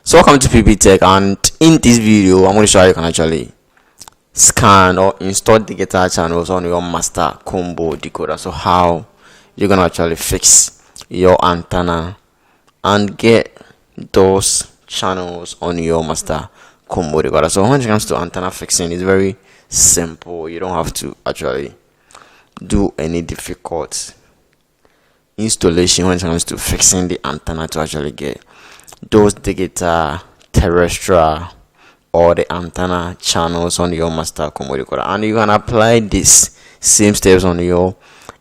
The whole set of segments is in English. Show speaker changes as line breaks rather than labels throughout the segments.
So welcome to Pbteck, and in this video I'm going to show you how you can actually scan or install digital channels on your master combo decoder. So how you're going to actually fix your antenna and get those channels on your master combo decoder. So when it comes to antenna fixing, it's very simple. You don't have to actually do any difficult installation when it comes to fixing the antenna to actually get those digital, terrestrial, or the antenna channels on your master combo decoder. And you can apply these same steps on your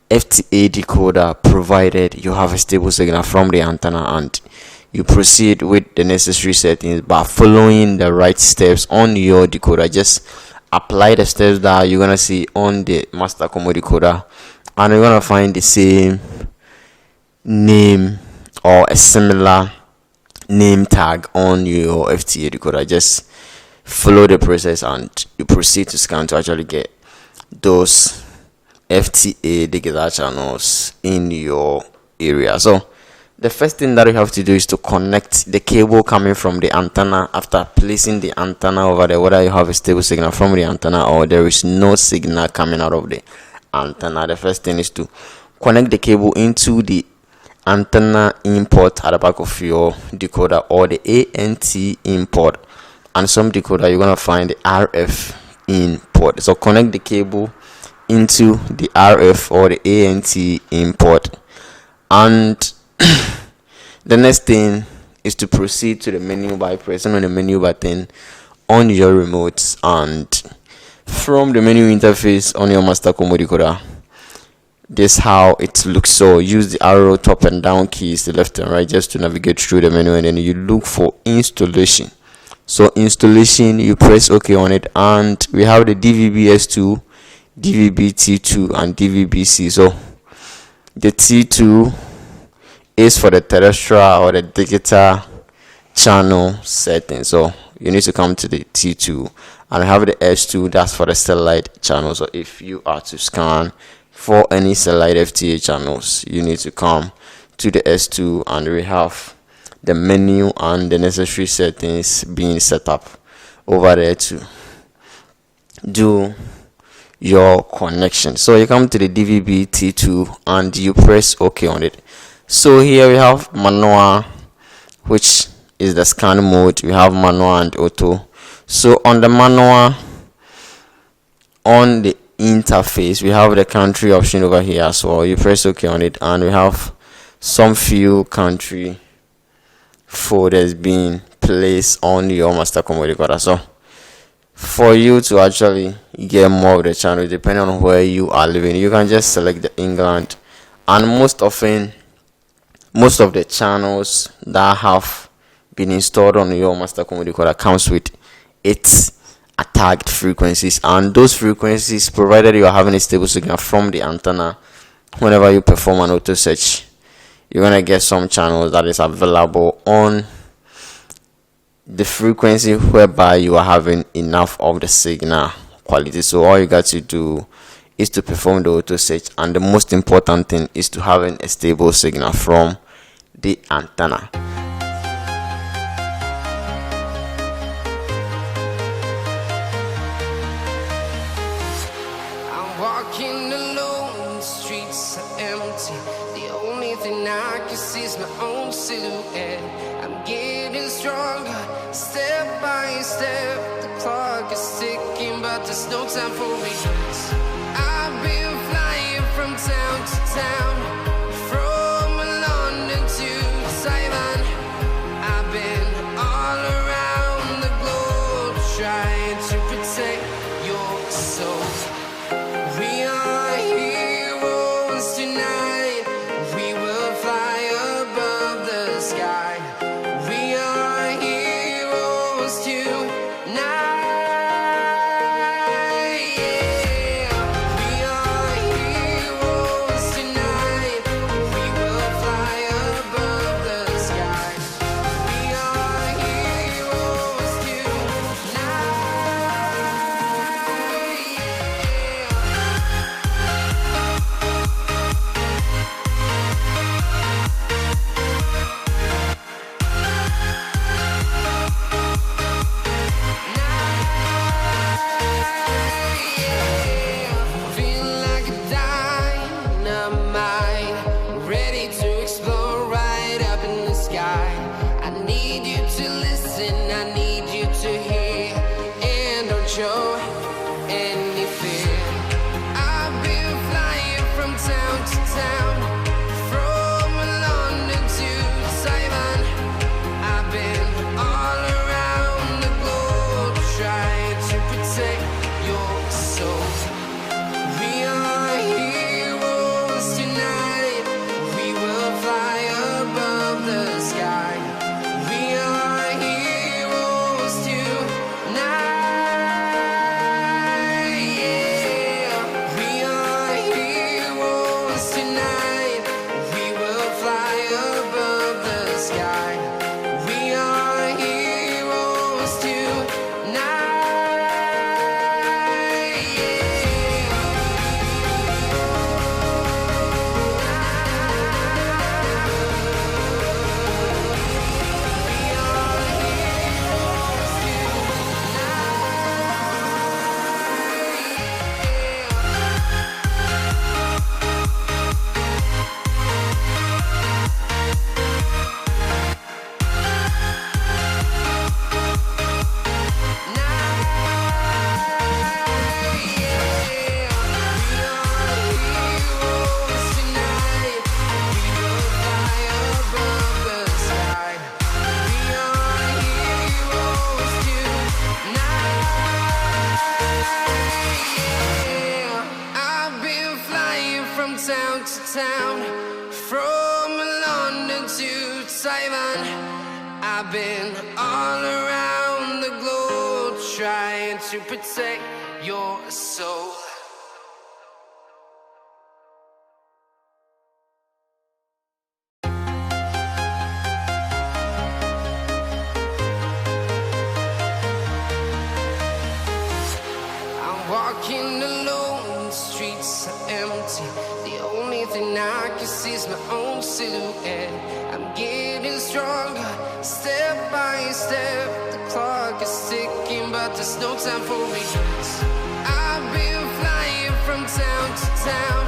FTA decoder provided you have a stable signal from the antenna, and you proceed with the necessary settings by following the right steps on your decoder. Just apply the steps that you're gonna see on the master combo decoder, and you're gonna find the same name or a similar name tag on your FTA decoder. Just follow the process and you proceed to scan to actually get those FTA digital channels in your area. So the first thing that you have to do is to connect the cable coming from the antenna. After placing the antenna over there, whether you have a stable signal from the antenna or there is no signal coming out of the antenna, the first thing is to connect the cable into the antenna import at the back of your decoder, or the ANT import. And some decoder you're gonna find the RF import. So connect the cable into the RF or the ANT import, and the next thing is to proceed to the menu by pressing on the menu button on your remote, and from the menu interface on your master combo decoder, this is how it looks. So use the arrow top and down keys, the left and right, just to navigate through the menu, and then you look for installation. So installation, you press OK on it, and we have the DVB-S2, DVB-T2, and DVB-C. So the T2 is for the terrestrial or the digital channel setting. So you need to come to the T2, and have the S2, that's for the satellite channel. So if you are to scan for any satellite FTA channels, you need to come to the S2, and we have the menu and the necessary settings being set up over there to do your connection. So you come to the DVB-T2 and you press OK on it. So here we have manual, which is the scan mode. We have manual and auto. So on the manual, on the interface, we have the country option over here as well. You press OK on it, and we have some few country folders being placed on your master combo decoder. So for you to actually get more of the channels, depending on where you are living, you can just select the England, and most of the channels that have been installed on your master combo decoder comes with its tagged frequencies, and those frequencies, provided you are having a stable signal from the antenna, whenever you perform an auto search, you're gonna get some channels that is available on the frequency whereby you are having enough of the signal quality. So all you got to do is to perform the auto search, and the most important thing is to having a stable signal from the antenna.
Walking alone, the streets are empty. The only thing I can see is my own silhouette. I'm getting stronger, step by step. The clock is ticking, but there's no time for me. I've been flying from town to town, from London to Taiwan. I've been all around the globe, trying to protect your soul. We are heroes tonight. We will fly above the sky. We are heroes tonight. Yeah. We are heroes tonight. Simon. I've been all around the globe trying to protect your soul. I'm walking alone, the streets are empty. The only thing I can see is my own silhouette. I'm getting stronger, step by step. The clock is ticking, but there's no time for me. I've been flying from town to town,